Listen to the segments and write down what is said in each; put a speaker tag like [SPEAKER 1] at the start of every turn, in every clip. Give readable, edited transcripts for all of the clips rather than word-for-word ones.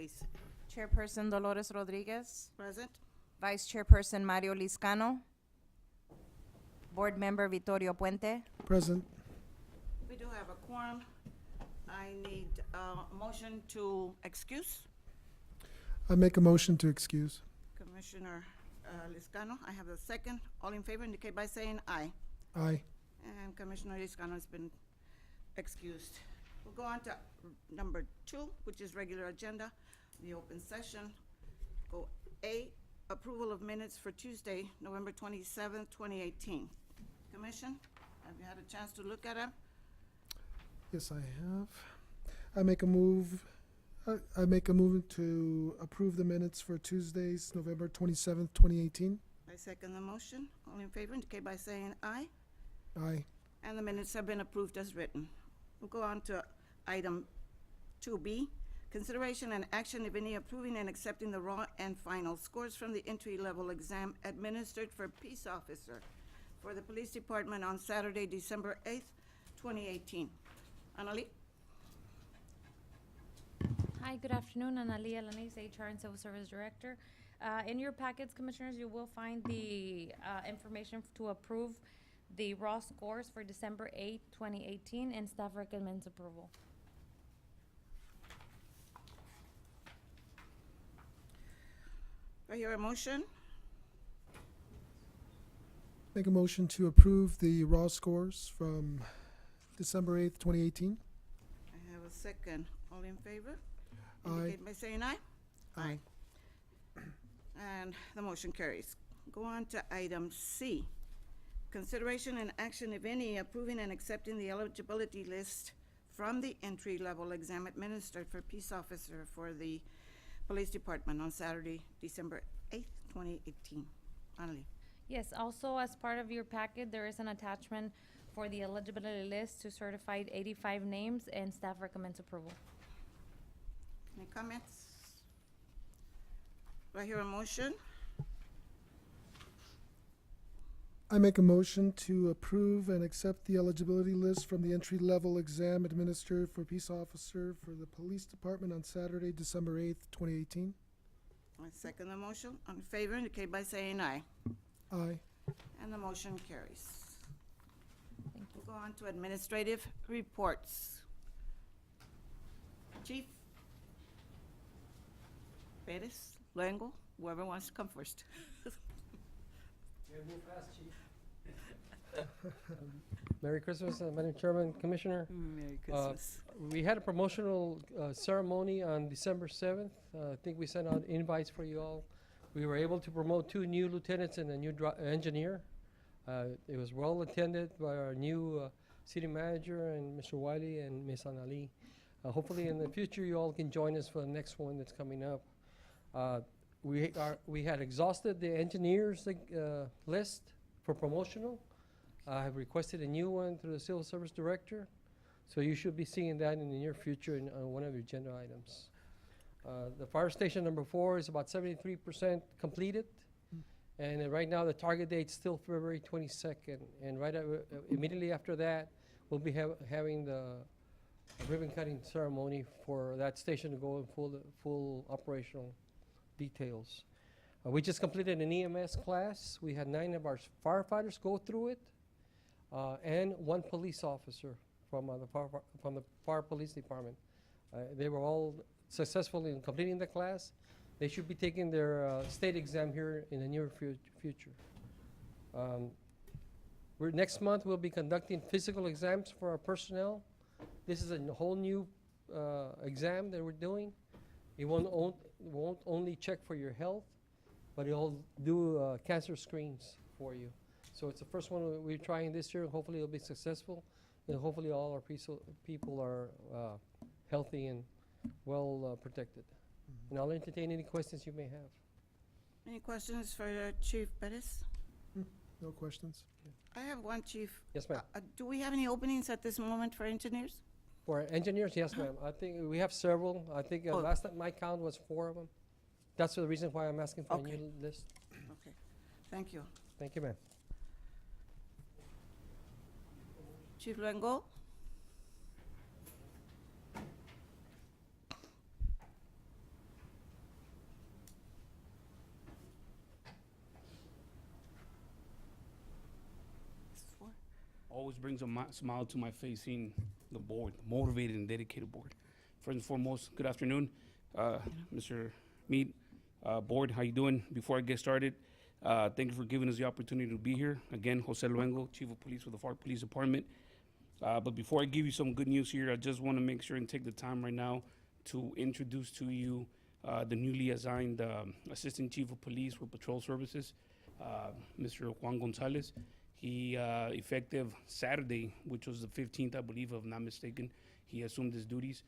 [SPEAKER 1] please.
[SPEAKER 2] Chairperson Dolores Rodriguez,
[SPEAKER 1] Present?
[SPEAKER 2] Vice Chairperson Mario Liscano, Board Member Vittorio Puente,
[SPEAKER 3] Present.
[SPEAKER 1] We do have a quorum. I need a motion to excuse
[SPEAKER 3] I make a motion to excuse.
[SPEAKER 1] Commissioner Liscano. I have a second. All in favor indicate by saying aye.
[SPEAKER 3] Aye.
[SPEAKER 1] And Commissioner Liscano has been excused. We'll go on to number 2, which is regular agenda, the open session. Go A, approval of minutes for Tuesday, November 27th, 2018. Commission, have you had a chance to look at them?
[SPEAKER 3] Yes, I have. I make a move. I make a move to approve the minutes for Tuesdays, November 27th, 2018.
[SPEAKER 1] I second the motion. All in favor indicate by saying aye.
[SPEAKER 3] Aye.
[SPEAKER 1] And the minutes have been approved as written. We'll go on to item 2B, consideration and action, if any, approving and accepting the raw and final scores from the entry-level exam administered for peace officer for the police department on Saturday, December 8th, 2018. Annalie?
[SPEAKER 4] Hi, good afternoon. Analia Alanis, HR and Civil Service Director. In your packets, Commissioners, you will find the information to approve the raw scores for December 8, 2018, and staff recommends approval.
[SPEAKER 1] Do I hear a motion?
[SPEAKER 3] Make a motion to approve the raw scores from December 8th, 2018.
[SPEAKER 1] I have a second. All in favor?
[SPEAKER 3] Aye.
[SPEAKER 1] Indicate by saying aye.
[SPEAKER 3] Aye.
[SPEAKER 1] And the motion carries. Go on to item C. Consideration and action, if any, approving and accepting the eligibility list from the entry-level exam administered for peace officer for the police department on Saturday, December 8th, 2018. Annalie?
[SPEAKER 4] Yes, also as part of your packet, there is an attachment for the eligibility list to certified 85 names, and staff recommends approval.
[SPEAKER 1] Any comments? Do I hear a motion?
[SPEAKER 3] I make a motion to approve and accept the eligibility list from the entry-level exam administered for peace officer for the police department on Saturday, December 8th, 2018.
[SPEAKER 1] I second the motion. On favor indicate by saying aye.
[SPEAKER 3] Aye.
[SPEAKER 1] And the motion carries.
[SPEAKER 4] Thank you.
[SPEAKER 1] We'll go on to administrative reports. Chief? Perez, Luengo, whoever wants to come first.
[SPEAKER 5] Merry Christmas, Madam Chairman, Commissioner.
[SPEAKER 1] Merry Christmas.
[SPEAKER 5] We had a promotional ceremony on December 7th. I think we sent out invites for you all. We were able to promote 2 new lieutenants and a new engineer. It was well attended by our new city manager and Mr. Wiley and Ms. Anali. Hopefully in the future you all can join us for the next one that's coming up. We had exhausted the engineers list for promotional. I have requested a new one through the Civil Service Director, so you should be seeing that in the near future in one of your agenda items. The fire station number 4 is about 73% completed, and right now the target date's still February 22nd, and immediately after that, we'll be having the ribbon cutting ceremony for that station to go in full operational details. We just completed an EMS class. We had 9 of our firefighters go through it, and 1 police officer from the Pharr Police Department. They were all successful in completing the class. They should be taking their state exam here in the near future. Next month we'll be conducting physical exams for our personnel. This is a whole new exam that we're doing. It won't only check for your health, but it'll do cancer screens for you. So it's the first one we're trying this year. Hopefully it'll be successful, and hopefully all our people are healthy and well protected. And I'll entertain any questions you may have.
[SPEAKER 1] Any questions for Chief Perez?
[SPEAKER 3] No questions.
[SPEAKER 1] I have one, Chief.
[SPEAKER 5] Yes, ma'am.
[SPEAKER 1] Do we have any openings at this moment for engineers?
[SPEAKER 5] For engineers, yes, ma'am. I think we have several. I think
[SPEAKER 1] Oh.
[SPEAKER 5] last time my count was 4 of them. That's the reason why I'm asking for
[SPEAKER 1] Okay.
[SPEAKER 5] a new list.
[SPEAKER 1] Okay, thank you.
[SPEAKER 5] Thank you, ma'am.
[SPEAKER 1] Chief Luengo?
[SPEAKER 6] always brings a smile to my face seeing the board, motivated and dedicated board. First and foremost, good afternoon, Mr. Mead, board, how you doing? Before I get started, thank you for giving us the opportunity to be here. Again, Jose Luengo, Chief of Police for the Pharr Police Department. But before I give you some good news here, I just want to make sure and take the time right now to introduce to you the newly assigned Assistant Chief of Police for Patrol Services, Mr. Juan Gonzalez. He, effective Saturday, which was the 15th, I believe, if I'm not mistaken, he assumed his duties.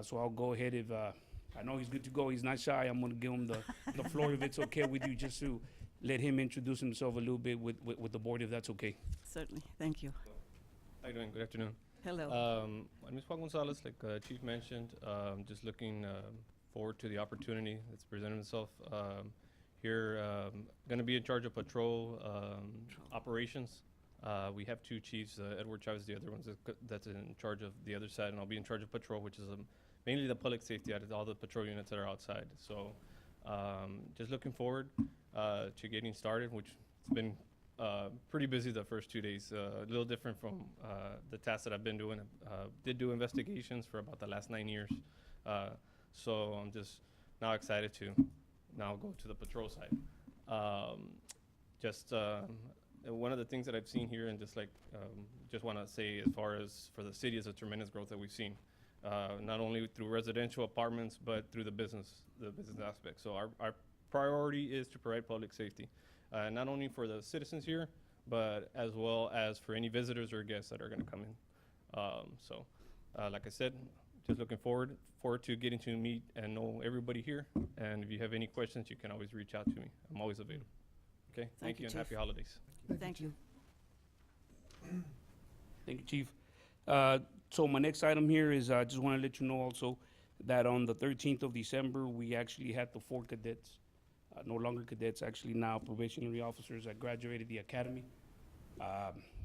[SPEAKER 6] So I'll go ahead if, I know he's good to go, he's not shy, I'm gonna give him the floor if it's okay with you, just to let him introduce himself a little bit with the board, if that's okay.
[SPEAKER 1] Certainly, thank you.
[SPEAKER 7] How you doing? Good afternoon.
[SPEAKER 1] Hello.
[SPEAKER 7] My name is Juan Gonzalez, like Chief mentioned. Just looking forward to the opportunity that's presented itself. Here, going to be in charge of patrol operations. We have two chiefs. Edward Chavez, the other one's that's in charge of the other side, and I'll be in charge of patrol, which is mainly the public safety out of all the patrol units that are outside. So, just looking forward to getting started, which it's been pretty busy the first 2 days. A little different from the tasks that I've been doing. Did do investigations for about the last 9 years. So I'm just now excited to now go to the patrol side. One of the things that I've seen here, and just want to say, as far as for the city, is a tremendous growth that we've seen, not only through residential apartments but through the business aspect. So our priority is to provide public safety, not only for the citizens here, but as well as for any visitors or guests that are going to come in. Like I said, just looking forward to getting to meet and know everybody here. And if you have any questions, you can always reach out to me. I'm always available. Okay, thank you, and
[SPEAKER 1] Chief.
[SPEAKER 7] happy holidays.
[SPEAKER 1] Thank you.
[SPEAKER 6] Thank you, Chief. So my next item here is, I just want to let you know also that on the 13th of December, we actually had the 4 cadets, no longer cadets, actually now probationary officers that graduated the academy.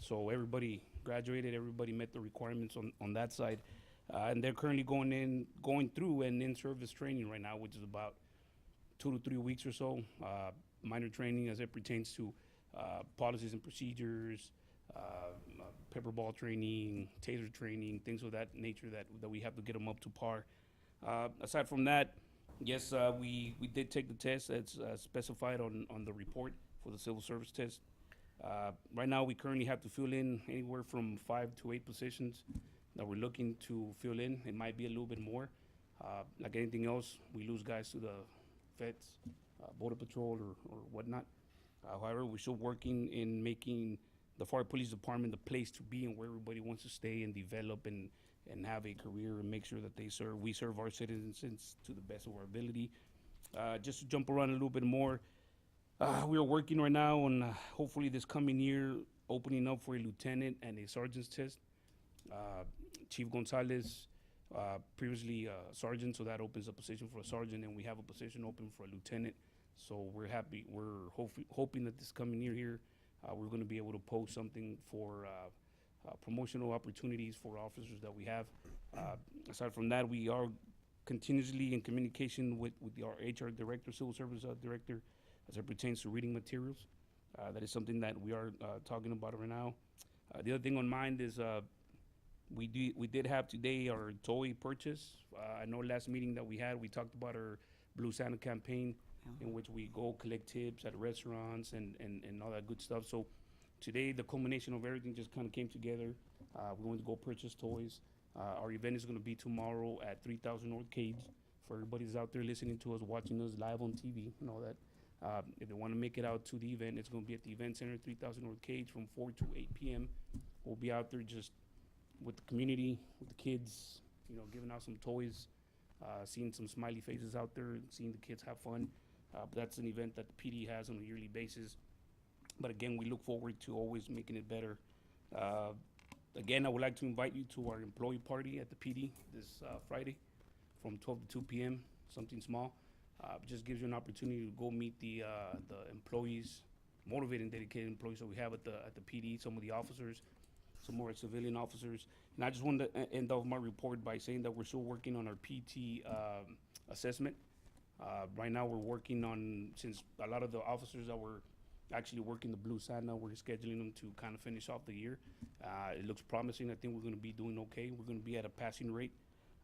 [SPEAKER 6] So everybody graduated, everybody met the requirements on that side. And they're currently going through an in-service training right now, which is about 2 to 3 weeks or so. Minor training as it pertains to policies and procedures, pepper ball training, taser training, things of that nature that we have to get them up to par. Aside from that, yes, we did take the test as specified on the report for the civil service test. Right now, we currently have to fill in anywhere from 5 to 8 positions that we're looking to fill in. It might be a little bit more. Like anything else, we lose guys to the feds, border patrol or whatnot. However, we're still working in making the Pharr Police Department the place to be and where everybody wants to stay and develop and have a career and make sure that we serve our citizens to the best of our ability. Just to jump around a little bit more, we are working right now on hopefully this coming year opening up for a lieutenant and a sergeant's test. Chief Gonzalez, previously sergeant, so that opens a position for a sergeant, and we have a position open for a lieutenant. So we're happy. We're hoping that this coming year here, we're going to be able to post something for promotional opportunities for officers that we have. Aside from that, we are continuously in communication with our HR director, civil service director, as it pertains to reading materials. That is something that we are talking about right now. The other thing on mind is we did have today our toy purchase. I know last meeting that we had, we talked about our Blue Santa campaign, in which we go collect tips at restaurants and all that good stuff. So today, the culmination of everything just kind of came together. We're going to go purchase toys. Our event is going to be tomorrow at 3000 North Cage. For everybody that's out there listening to us, watching us live on TV and all that, if they want to make it out to the event, it's going to be at the event center, 3000 North Cage, from 4 to 8 p.m. We'll be out there just with the community, with the kids, giving out some toys, seeing some smiley faces out there, seeing the kids have fun. But that's an event that the PD has on a yearly basis. But again, we look forward to always making it better. Again, I would like to invite you to our employee party at the PD this Friday from 12 to 2 p.m., something small. Just gives you an opportunity to go meet the employees, motivated and dedicated employees that we have at the PD, some of the officers, some more civilian officers. And I just wanted to end off my report by saying that we're still working on our PT assessment. Right now we're working on, since a lot of the officers that were actually working the Blue Santa. We're scheduling them to kind of finish off the year. It looks promising. I think we're going to be doing okay. We're going to be at a passing rate.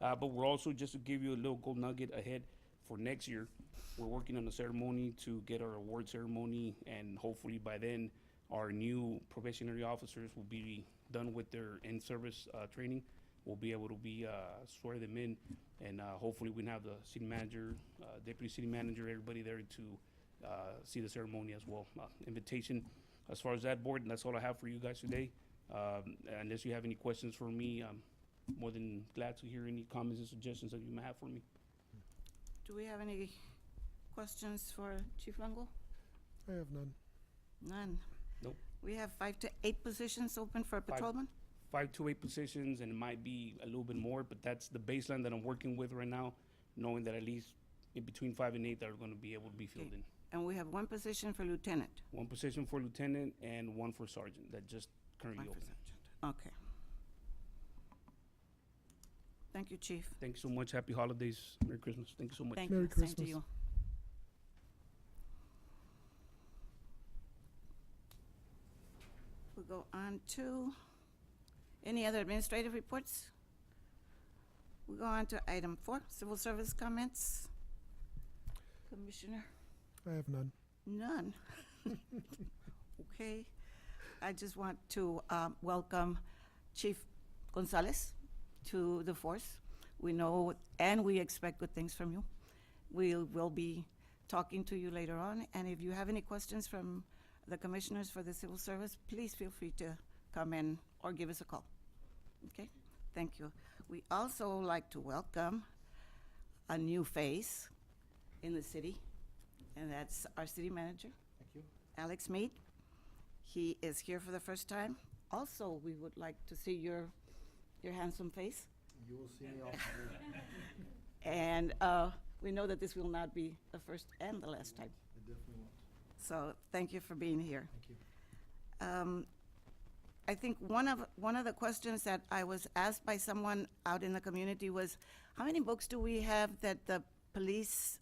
[SPEAKER 6] But we're also, just to give you a little gold nugget ahead for next year, we're working on a ceremony to get our award ceremony, and hopefully by then our new probationary officers will be done with their in-service training. We'll be able to swear them in, and hopefully we can have the city manager, deputy city manager, everybody there to see the ceremony as well. Invitation as far as that board, and that's all I have for you guys today. Unless you have any questions for me, I'm more than glad to hear any comments and suggestions that you may have for me.
[SPEAKER 1] Do we have any questions for Chief Longo?
[SPEAKER 3] I have none.
[SPEAKER 1] None.
[SPEAKER 6] Nope.
[SPEAKER 1] We have 5 to 8 positions open for patrolman?
[SPEAKER 6] 5 to 8 positions, and it might be a little bit more, but that's the baseline that I'm working with right now, knowing that at least in between 5 and 8 that are going to be able to be filled
[SPEAKER 1] Okay.
[SPEAKER 6] in.
[SPEAKER 1] And we have 1 position for lieutenant.
[SPEAKER 6] 1 position for lieutenant and 1 for sergeant that just currently
[SPEAKER 1] 1 for
[SPEAKER 6] open.
[SPEAKER 1] sergeant. Okay. Thank you, Chief.
[SPEAKER 6] Thank you so much. Happy holidays. Merry Christmas. Thank you so much.
[SPEAKER 1] Thank
[SPEAKER 3] Merry
[SPEAKER 1] you. Same to
[SPEAKER 3] Christmas.
[SPEAKER 1] you. We'll go on to any other administrative reports? We'll go on to item 4, civil service comments. Commissioner?
[SPEAKER 3] I have none.
[SPEAKER 1] None. Okay. I just want to welcome Chief Gonzalez to the force. We know and we expect good things from you. We will be talking to you later on, and if you have any questions from the commissioners for the civil service, please feel free to come in or give us a call. Okay? Thank you. We also like to welcome a new face in the city, and that's our city manager.
[SPEAKER 8] Thank you.
[SPEAKER 1] Alex Mead. He is here for the first time. Also, we would like to see your handsome face.
[SPEAKER 8] You will see me often.
[SPEAKER 1] And we know that this will not be the first and the last time.
[SPEAKER 8] I definitely won't.
[SPEAKER 1] So thank you for being here.
[SPEAKER 8] Thank you.
[SPEAKER 1] I think one of the questions that I was asked by someone out in the community was, how many books do we have that the police,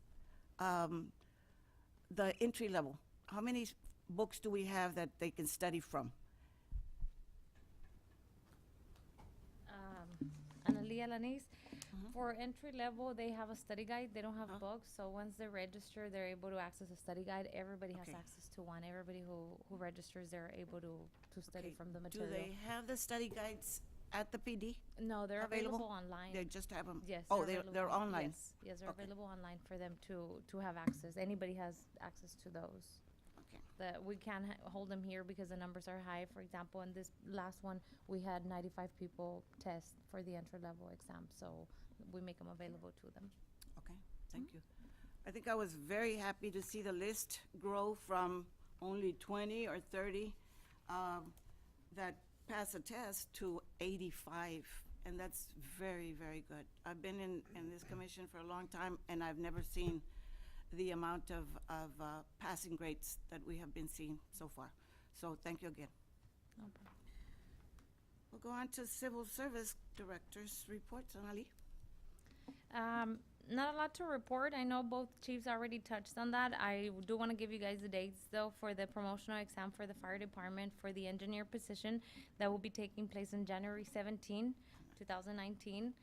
[SPEAKER 1] the entry level, how many books do we have that they can study from?
[SPEAKER 4] Analia Lanise. For entry level, they have a study guide. They don't have books, so once they register, they're able to access a study guide. Everybody has
[SPEAKER 1] Okay.
[SPEAKER 4] access to one. Everybody who registers, they're able to study
[SPEAKER 1] Okay.
[SPEAKER 4] from the
[SPEAKER 1] Do
[SPEAKER 4] material.
[SPEAKER 1] they have the study guides at the PD?
[SPEAKER 4] No, they're
[SPEAKER 1] available?
[SPEAKER 4] available online.
[SPEAKER 1] They just have them?
[SPEAKER 4] Yes.
[SPEAKER 1] Oh,
[SPEAKER 4] available
[SPEAKER 1] they're
[SPEAKER 4] on-
[SPEAKER 1] online?
[SPEAKER 4] Yes, yes, they're
[SPEAKER 1] Okay.
[SPEAKER 4] available online for them to have access. Anybody has access to those.
[SPEAKER 1] Okay.
[SPEAKER 4] That we can't hold them here because the numbers are high. For example, in this last one, we had 95 people test for the entry level exam, so we make them available to them.
[SPEAKER 1] Okay, thank you. I think I was very happy to see the list grow from only 20 or 30 that pass a test to 85, and that's very, very good. I've been in this commission for a long time, and I've never seen the amount of passing grades that we have been seeing so far. So thank you again.
[SPEAKER 4] No problem.
[SPEAKER 1] We'll go on to Civil Service Director's reports, Anali.
[SPEAKER 4] Not a lot to report. I know both chiefs already touched on that. I do want to give you guys the dates, though, for the promotional exam for the fire department for the engineer position that will be taking place on January 17, 2019.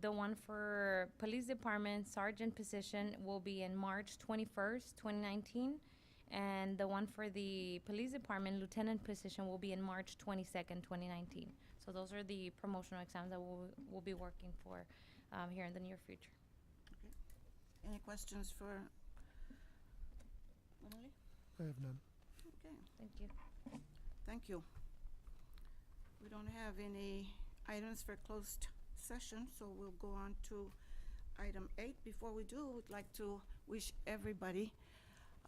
[SPEAKER 4] The one for police department sergeant position will be in March 21st, 2019. And the one for the police department lieutenant position will be in March 22nd, 2019. So those are the promotional exams that we'll be working for here in the near future.
[SPEAKER 1] Any questions for Anali?
[SPEAKER 3] I have none.
[SPEAKER 1] Okay.
[SPEAKER 4] Thank you.
[SPEAKER 1] Thank you. We don't have any items for closed session, so we'll go on to item 8. Before we do, we'd like to wish everybody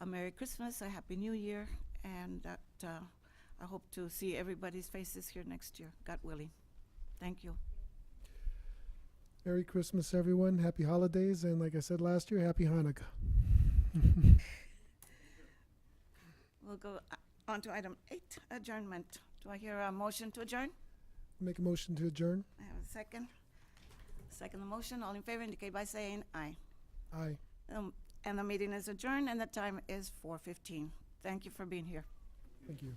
[SPEAKER 1] a Merry Christmas, a Happy New Year, and that I hope to see everybody's faces here next year, God willing. Thank you.
[SPEAKER 3] Merry Christmas, everyone. Happy holidays. And like I said last year, Happy Hanukkah.
[SPEAKER 1] We'll go on to item 8, adjournment. Do I hear a motion to adjourn?
[SPEAKER 3] Make a motion to adjourn.
[SPEAKER 1] I have a second. Second the motion. All in favor indicate by saying aye.
[SPEAKER 3] Aye.
[SPEAKER 1] And the meeting is adjourned, and the time is 4:15. Thank you for being here.
[SPEAKER 3] Thank you.